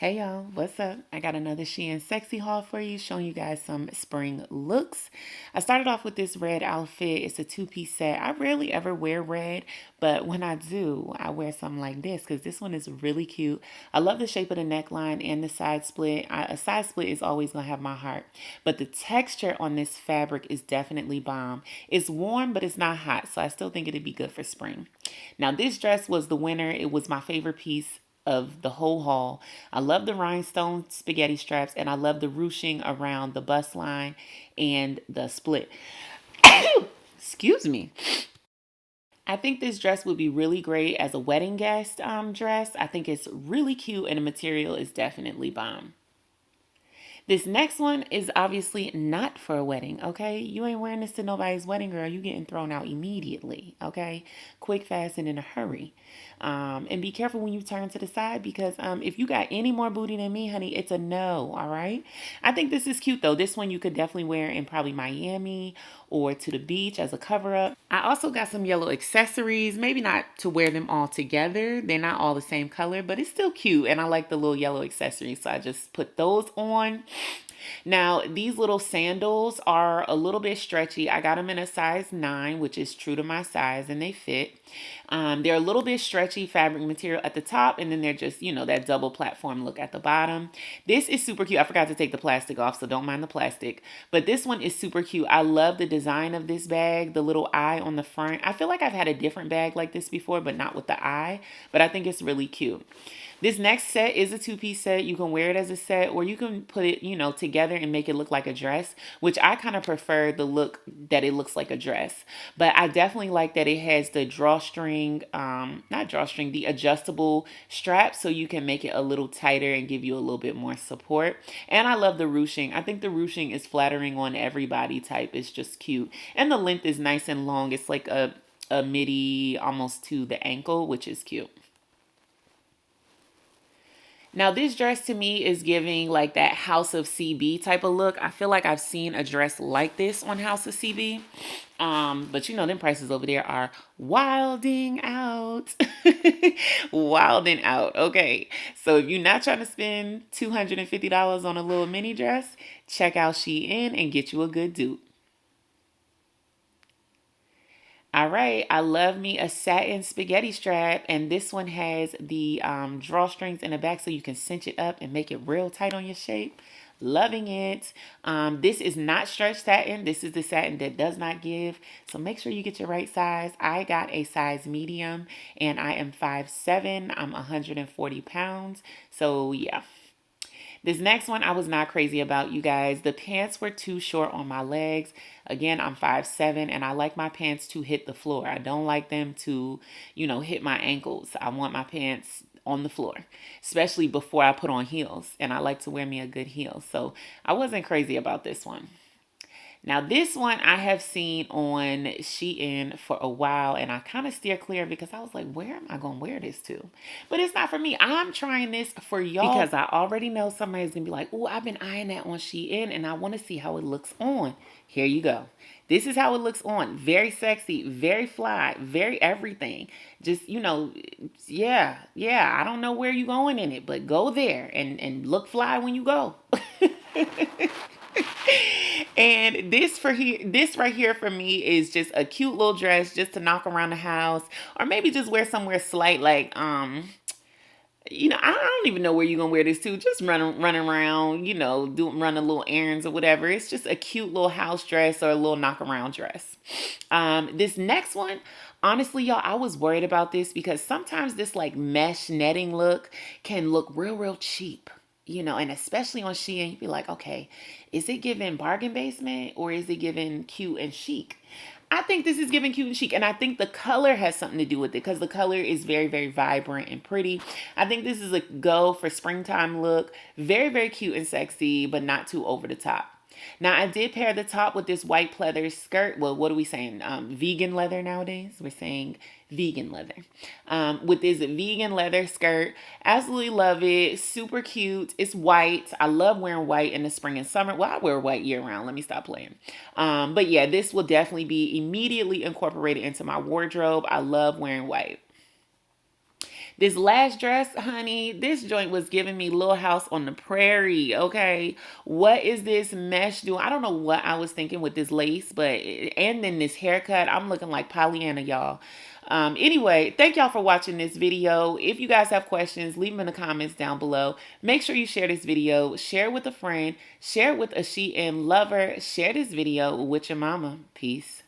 Hey y'all, what's up? I got another SHEIN SXY haul for you, showing you guys some spring looks. I started off with this red outfit. It's a two-piece set. I rarely ever wear red, but when I do, I wear something like this because this one is really cute. I love the shape of the neckline and the side split. A side split is always going to have my heart, but the texture on this fabric is definitely bomb. It's warm, but it's not hot, so I still think it'd be good for spring. Now, this dress was the winner. It was my favorite piece of the whole haul. I love the rhinestone spaghetti straps, and I love the ruching around the bust line and the split. Excuse me. I think this dress would be really great as a wedding guest dress. I think it's really cute, and the material is definitely bomb. This next one is obviously not for a wedding, okay? You ain't wearing this to nobody's wedding, girl. You getting thrown out immediately, okay? Quick, fast, and in a hurry. And be careful when you turn to the side because if you got any more booty than me, honey, it's a no, all right? I think this is cute, though. This one you could definitely wear in probably Miami or to the beach as a cover-up. I also got some yellow accessories, maybe not to wear them all together. They're not all the same color, but it's still cute, and I like the little yellow accessories, so I just put those on. Now, these little sandals are a little bit stretchy. I got them in a size 9, which is true to my size, and they fit. They're a little bit stretchy fabric material at the top, and then they're just, that double platform look at the bottom. This is super cute. I forgot to take the plastic off, so don't mind the plastic. But this one is super cute. I love the design of this bag, the little eye on the front. I feel like I've had a different bag like this before, but not with the eye. But I think it's really cute. This next set is a two-piece set. You can wear it as a set, or you can put it, together and make it look like a dress, which I kind of prefer the look that it looks like a dress. But I definitely like that it has the drawstring, not drawstring, the adjustable strap, so you can make it a little tighter and give you a little bit more support. And I love the ruching. I think the ruching is flattering on every body type. It's just cute. And the length is nice and long. It's like a midi almost to the ankle, which is cute. Now, this dress to me is giving like that House of CB type of look. I feel like I've seen a dress like this on House of CB. But them prices over there are wilding out. Wilding out. Okay. So if you're not trying to spend $250 on a little mini dress, check out SHEIN and get you a good dupe. All right, I love me a satin spaghetti strap, and this one has the drawstrings in the back so you can cinch it up and make it real tight on your shape. Loving it. This is not stretch satin. This is the satin that does not give, so make sure you get your right size. I got a size medium, and I am 5'7". I'm 140 pounds, so yeah. This next one I was not crazy about, you guys. The pants were too short on my legs. Again, I'm 5'7", and I like my pants to hit the floor. I don't like them to, hit my ankles. I want my pants on the floor, especially before I put on heels. And I like to wear me a good heel. So I wasn't crazy about this one. Now, this one I have seen on SHEIN for a while, and I kind of steer clear because I was like, where am I going to wear this to? But it's not for me. I'm trying this for y'all because I already know somebody's going to be like, oh, I've been eyeing that on SHEIN, and I want to see how it looks on. Here you go. This is how it looks on. Very sexy, very fly, very everything. Just, yeah. I don't know where you're going in it, but go there and look fly when you go. And this right here for me is just a cute little dress just to knock around the house, or maybe just wear somewhere slight, like I don't even know where you're gonna wear this to. Just run around, run a little errands or whatever. It's just a cute little house dress or a little knock around dress. This next one, honestly, y'all, I was worried about this because sometimes this like mesh netting look can look real cheap. And especially on SHEIN, you'd be like, okay, is it giving bargain basement or is it giving cute and chic? I think this is giving cute and chic, and I think the color has something to do with it because the color is very vibrant and pretty. I think this is a go for springtime look. Very cute and sexy, but not too over the top. Now, I did pair the top with this white pleather skirt. Well, what are we saying? Vegan leather nowadays. We're saying vegan leather. With this vegan leather skirt. Absolutely love it. Super cute. It's white. I love wearing white in the spring and summer. Well, I wear white year round. Let me stop playing. But yeah, this will definitely be immediately incorporated into my wardrobe. I love wearing white. This last dress, honey, this joint was giving me Little House on the Prairie, okay? What is this mesh doing? I don't know what I was thinking with this lace, but, and then this haircut, I'm looking like Pollyanna, y'all. Anyway, thank y'all for watching this video. If you guys have questions, leave them in the comments down below. Make sure you share this video, share it with a friend, share it with a SHEIN lover, share this video with your mama. Peace.